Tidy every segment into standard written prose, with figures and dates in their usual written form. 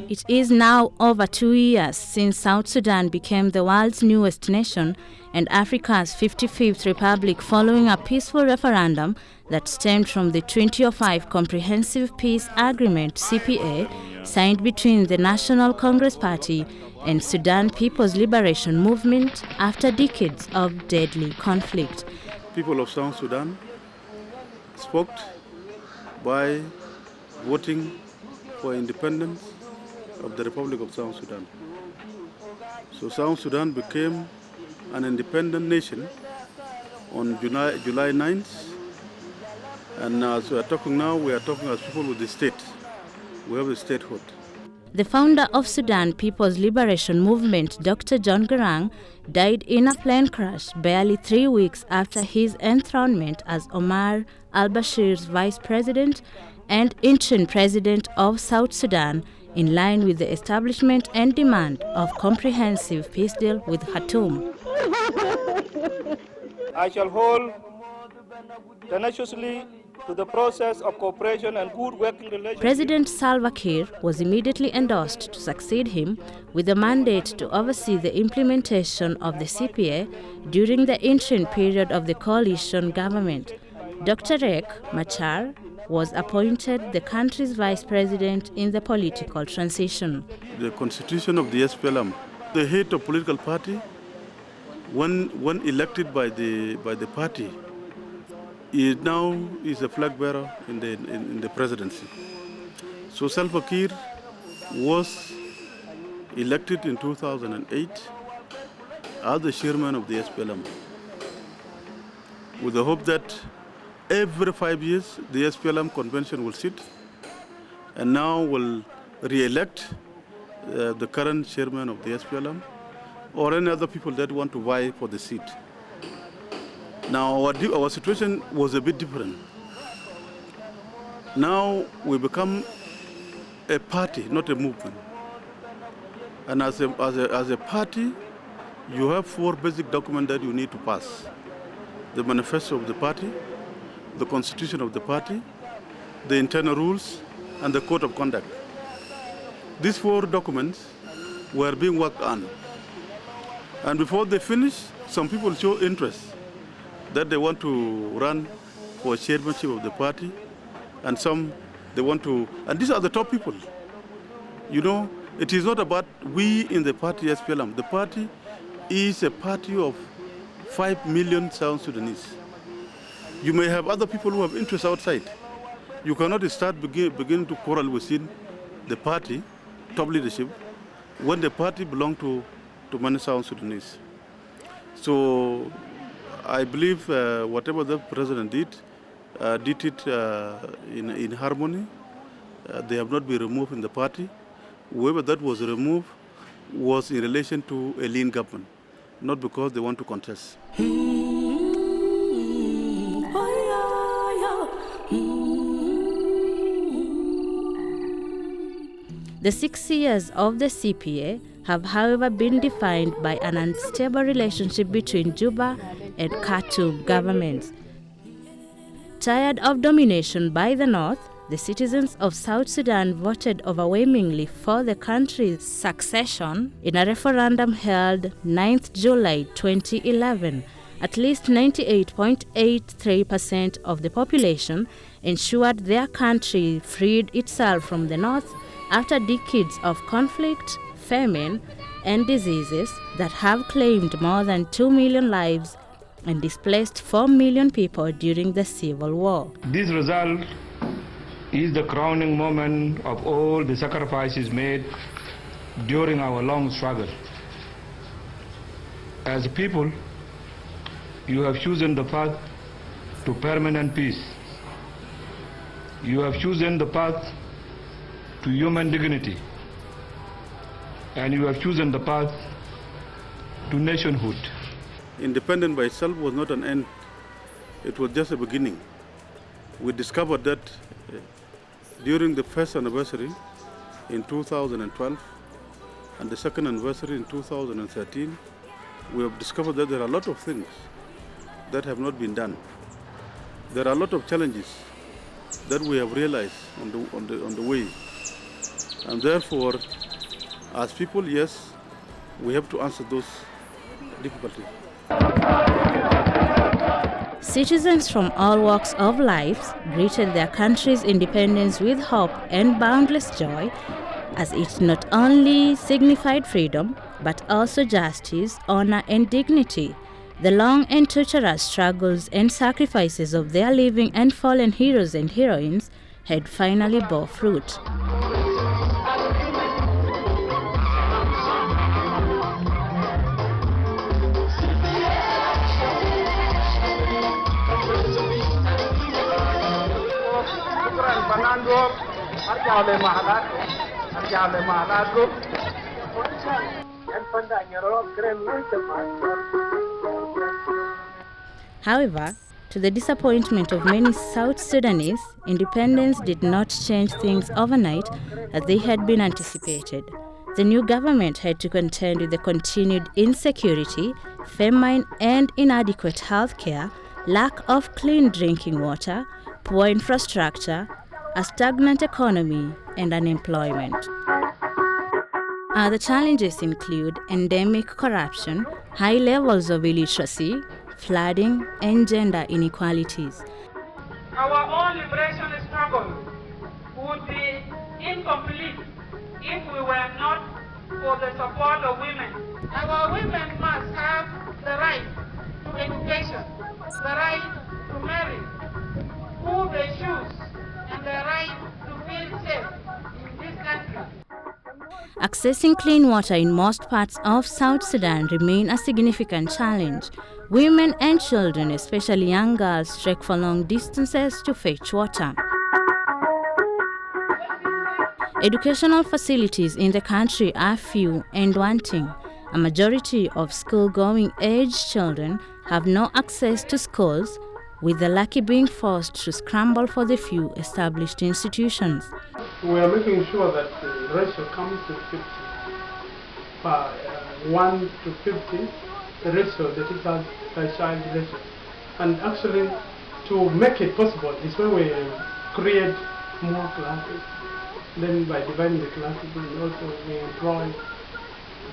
It is now over 2 years since South Sudan became the world's newest nation and Africa's 55th republic following a peaceful referendum that stemmed from the 2005 Comprehensive Peace Agreement (CPA) signed between the National Congress Party and Sudan People's Liberation Movement after decades of deadly conflict. People of South Sudan spoke by voting for independence of the Republic of South Sudan. So South Sudan became an independent nation on July 9th. And as we are talking now, we are talking as people with the state. We have a statehood. The founder of Sudan People's Liberation Movement, Dr. John Garang, died in a plane crash barely 3 weeks after his enthronement as Omar al-Bashir's vice president and interim president of South Sudan, in line with the establishment and demand of comprehensive peace deal with Khartoum. I shall hold tenaciously to the process of cooperation and good working relations. President Salva Kiir was immediately endorsed to succeed him with a mandate to oversee the implementation of the CPA during the interim period of the coalition government. Dr. Riek Machar was appointed the country's vice president in the political transition. The constitution of the SPLM, the head of political party, when elected by the party, he now is a flag bearer in the presidency. So Salva Kiir was elected in 2008 as the chairman of the SPLM, with the hope that every 5 years the SPLM convention will sit and now will re-elect the current chairman of the SPLM or any other people that want to vie for the seat. Now our situation was a bit different. Now we become a party, not a movement. And as a party, you have 4 basic documents that you need to pass: the manifesto of the party, the constitution of the party, the internal rules, and the code of conduct. These 4 documents were being worked on. And before they finish, some people show interest that they want to run for chairmanship of the party, and some they want to, and these are the top people. You know, it is not about we in the party SPLM. The party is a party of 5 million South Sudanese. You may have other people who have interests outside. You cannot begin to quarrel within the party, top leadership, when the party belongs to many South Sudanese. So I believe whatever the president did it in harmony. They have not been removed in the party. Whoever that was removed was in relation to a lean government, not because they want to contest. The 6 years of the CPA have, however, been defined by an unstable relationship between Juba and Khartoum governments. Tired of domination by the North, the citizens of South Sudan voted overwhelmingly for the country's succession in a referendum held 9th July 2011. At least 98.83% of the population ensured their country freed itself from the North after decades of conflict, famine, and diseases that have claimed more than 2 million lives and displaced 4 million people during the Civil War. This result is the crowning moment of all the sacrifices made during our long struggle. As a people, you have chosen the path to permanent peace. You have chosen the path to human dignity. And you have chosen the path to nationhood. Independence by itself was not an end. It was just a beginning. We discovered that during the first anniversary in 2012 and the second anniversary in 2013, we have discovered that there are a lot of things that have not been done. There are a lot of challenges that we have realized on the way. And therefore, as people, yes, we have to answer those difficulties. Citizens from all walks of life greeted their country's independence with hope and boundless joy, as it not only signified freedom, but also justice, honor, and dignity. The long and torturous struggles and sacrifices of their living and fallen heroes and heroines had finally bore fruit. However, to the disappointment of many South Sudanese, independence did not change things overnight as they had been anticipated. The new government had to contend with the continued insecurity, famine and inadequate health care, lack of clean drinking water, poor infrastructure, a stagnant economy, and unemployment. Other challenges include endemic corruption, high levels of illiteracy, flooding, and gender inequalities. Our own liberation struggle would be incomplete if we were not for the support of women. Our women must have the right to education, the right to marry, who they choose, and the right to feel safe in this country. Accessing clean water in most parts of South Sudan remain a significant challenge. Women and children, especially young girls, trek for long distances to fetch water. Educational facilities in the country are few and wanting. A majority of school-going age children have no access to schools, with the lucky being forced to scramble for the few established institutions. We are making sure that the ratio comes to 50. 1 to 50, the ratio, the teacher per child ratio. And actually, to make it possible is when we create more classes. Then by dividing the classes, we also we employ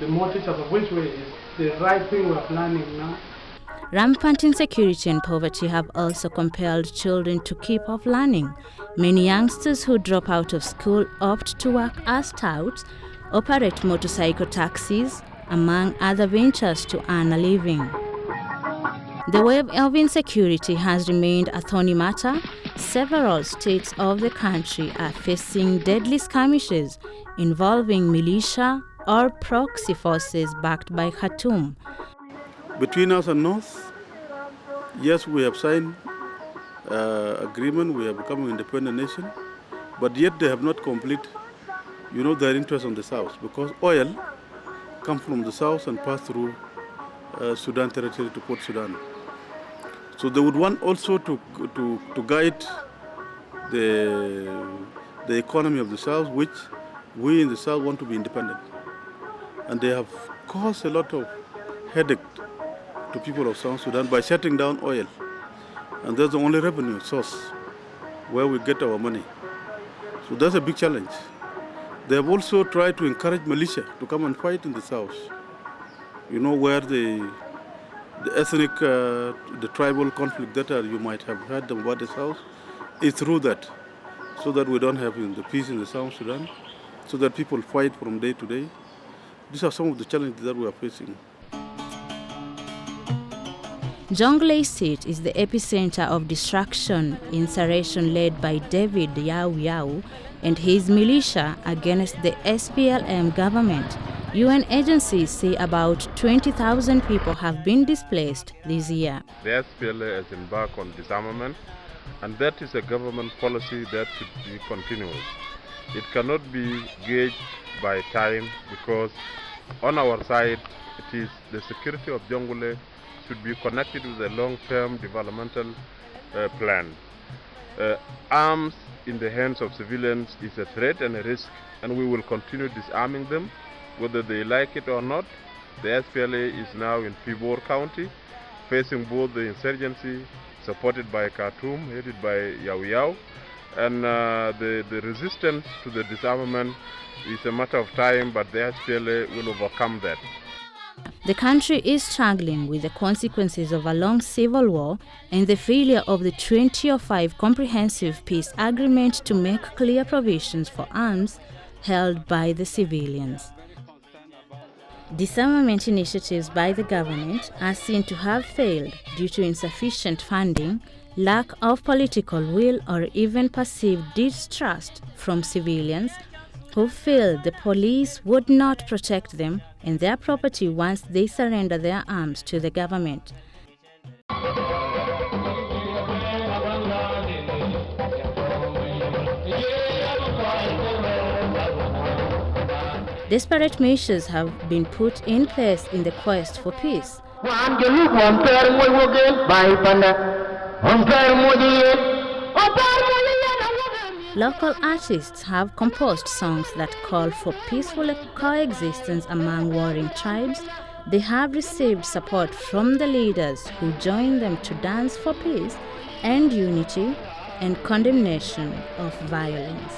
the more teachers, of which way is the right thing we are planning now. Rampant insecurity and poverty have also compelled children to keep off learning. Many youngsters who drop out of school opt to work as scouts, operate motorcycle taxis, among other ventures to earn a living. The wave of insecurity has remained a thorny matter. Several states of the country are facing deadly skirmishes involving militia or proxy forces backed by Khartoum. Between us and North, yes, we have signed agreement, we have become an independent nation, but yet they have not completed, their interest on the South, because oil comes from the South and pass through Sudan territory to Port Sudan. So they would want also to guide the economy of the South, which we in the South want to be independent. And they have caused a lot of headache to people of South Sudan by shutting down oil. And that's the only revenue source where we get our money. So that's a big challenge. They have also tried to encourage militia to come and fight in the South. Where the ethnic, the tribal conflict that you might have heard about the South is through that, so that we don't have the peace in the South Sudan, so that people fight from day to day. These are some of the challenges that we are facing. Jonglei State is the epicenter of destruction insurrection led by David Yau Yau and his militia against the SPLM government. UN agencies say about 20,000 people have been displaced this year. The SPLA has embarked on disarmament, and that is a government policy that should be continuous. It cannot be gauged by time, because on our side, it is the security of Jonglei should be connected with a long-term developmental plan. Arms in the hands of civilians is a threat and a risk, and we will continue disarming them, whether they like it or not. The SPLA is now in Pibor County, facing both the insurgency supported by Khartoum, headed by Yau Yau, And the resistance to the disarmament is a matter of time, but the SPLA will overcome that. The country is struggling with the consequences of a long civil war and the failure of the 2005 Comprehensive Peace Agreement to make clear provisions for arms held by the civilians. Disarmament initiatives by the government are seen to have failed due to insufficient funding, lack of political will, or even perceived distrust from civilians who feel the police would not protect them and their property once they surrender their arms to the government. Desperate measures have been put in place in the quest for peace. Local artists have composed songs that call for peaceful coexistence among warring tribes. They have received support from the leaders who join them to dance for peace and unity and condemnation of violence.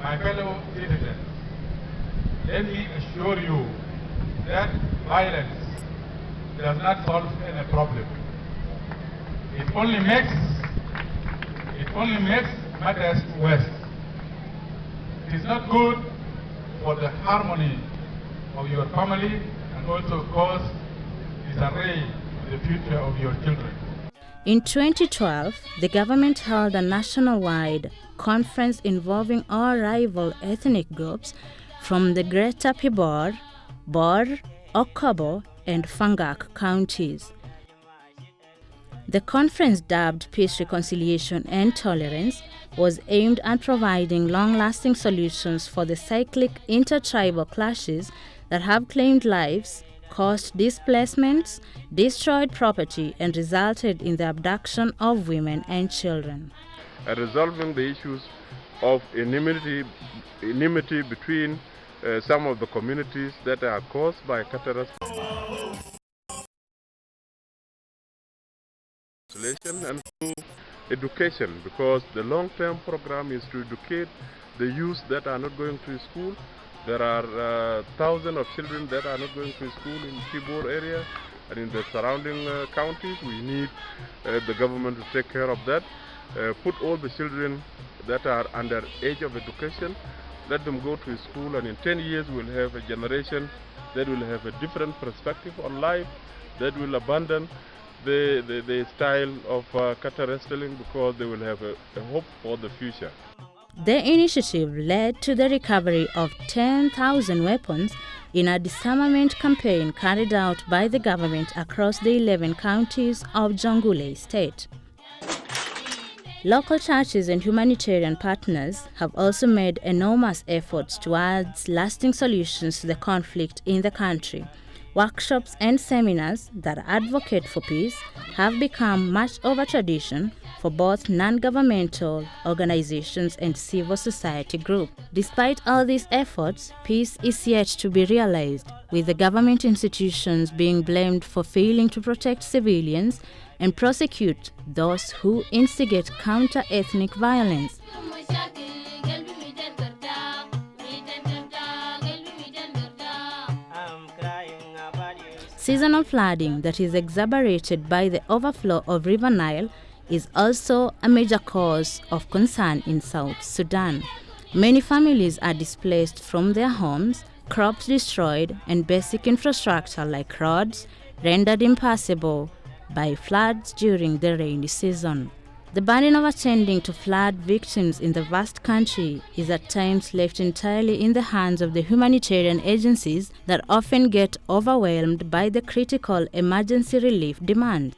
My fellow citizens, let me assure you that violence does not solve any problem. It only makes matters worse. It is not good for the harmony of your family and also cause disarray in the future of your children. In 2012, the government held a nationwide conference involving all rival ethnic groups from the Greater Pibor, Bor, Okobo, and Fangak counties. The conference, dubbed Peace, Reconciliation and Tolerance, was aimed at providing long-lasting solutions for the cyclic intertribal clashes that have claimed lives, caused displacements, destroyed property, and resulted in the abduction of women and children. Resolving the issues of enmity between some of the communities that are caused by cataract and through education, because the long-term program is to educate the youth that are not going to school. There are thousands of children that are not going to school in Kibor area and in the surrounding counties. We need the government to take care of that. Put all the children that are under age of education, let them go to school, and in 10 years we'll have a generation that will have a different perspective on life, that will abandon the style of kata wrestling, because they will have a hope for the future. The initiative led to the recovery of 10,000 weapons in a disarmament campaign carried out by the government across the 11 counties of Jonglei State. Local churches and humanitarian partners have also made enormous efforts towards lasting solutions to the conflict in the country. Workshops and seminars that advocate for peace have become much of a tradition for both non-governmental organizations and civil society groups. Despite all these efforts, peace is yet to be realized, with the government institutions being blamed for failing to protect civilians and prosecute those who instigate counter-ethnic violence. Seasonal flooding that is exacerbated by the overflow of River Nile is also a major cause of concern in South Sudan. Many families are displaced from their homes, crops destroyed, and basic infrastructure like roads rendered impassable by floods during the rainy season. The burden of attending to flood victims in the vast country is at times left entirely in the hands of the humanitarian agencies that often get overwhelmed by the critical emergency relief demands.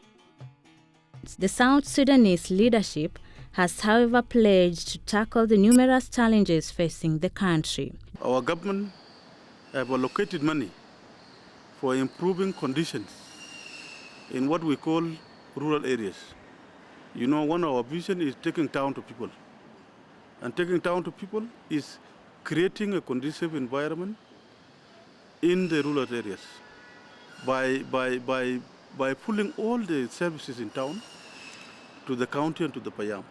The South Sudanese leadership has, however, pledged to tackle the numerous challenges facing the country. Our government have allocated money for improving conditions in what we call rural areas. You know, one of our vision is taking town to people. And taking town to people is creating a conducive environment in the rural areas by pulling all the services in town to the county and to the Payam.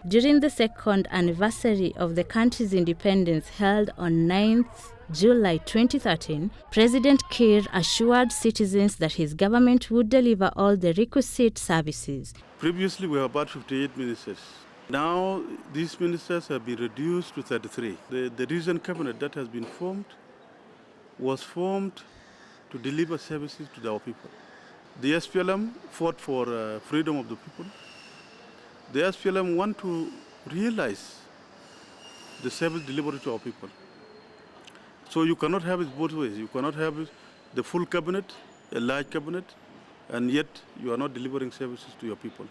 During the second anniversary of the country's independence held on 9th July 2013, President Kiir assured citizens that his government would deliver all the requisite services. Previously, we were about 58 ministers. Now, these ministers have been reduced to 33. The recent cabinet that has been formed was formed to deliver services to our people. The SPLM fought for freedom of the people. The SPLM want to realize the service delivery to our people. So you cannot have it both ways. You cannot have the full cabinet, a large cabinet, and yet you are not delivering services to your people.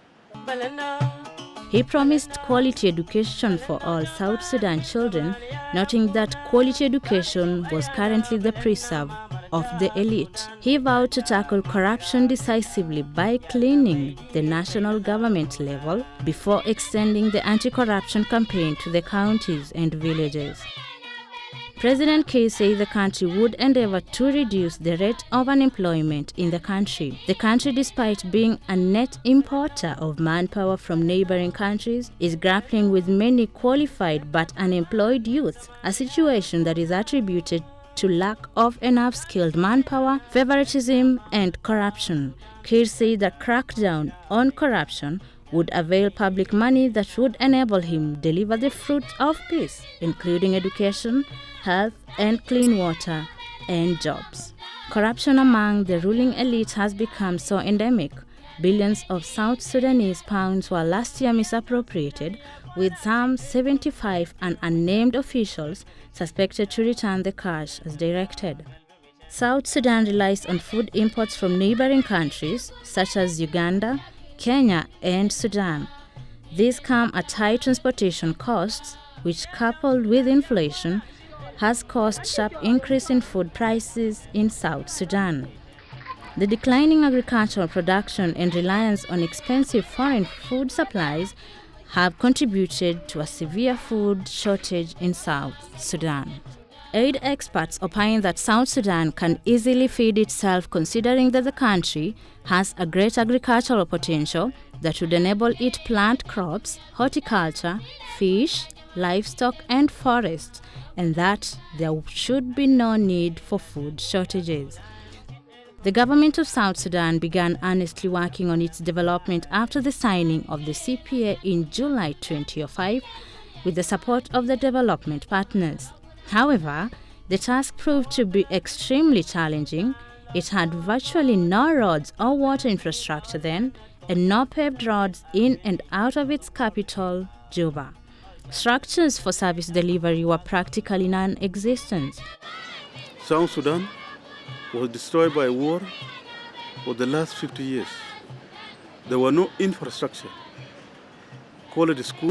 He promised quality education for all South Sudan children, noting that quality education was currently the preserve of the elite. He vowed to tackle corruption decisively by cleaning the national government level before extending the anti-corruption campaign to the counties and villages. President Kiir said the country would endeavor to reduce the rate of unemployment in the country. The country, despite being a net importer of manpower from neighboring countries, is grappling with many qualified but unemployed youth, a situation that is attributed to lack of enough skilled manpower, favoritism, and corruption. Kiir said that crackdown on corruption would avail public money that would enable him deliver the fruit of peace, including education, health and clean water, and jobs. Corruption among the ruling elite has become so endemic. Billions of South Sudanese pounds were last year misappropriated, with some 75 and unnamed officials suspected to return the cash as directed. South Sudan relies on food imports from neighboring countries such as Uganda, Kenya, and Sudan. These come at high transportation costs, which, coupled with inflation, has caused sharp increase in food prices in South Sudan. The declining agricultural production and reliance on expensive foreign food supplies have contributed to a severe food shortage in South Sudan. Aid experts opine that South Sudan can easily feed itself, considering that the country has a great agricultural potential that would enable it plant crops, horticulture, fish, livestock, and forests, and that there should be no need for food shortages. The government of South Sudan began earnestly working on its development after the signing of the CPA in July 2005 with the support of the development partners. However, the task proved to be extremely challenging. It had virtually no roads or water infrastructure then, and no paved roads in and out of its capital, Juba. Structures for service delivery were practically non-existent. South Sudan was destroyed by war for the last 50 years. There were no infrastructure, quality schools,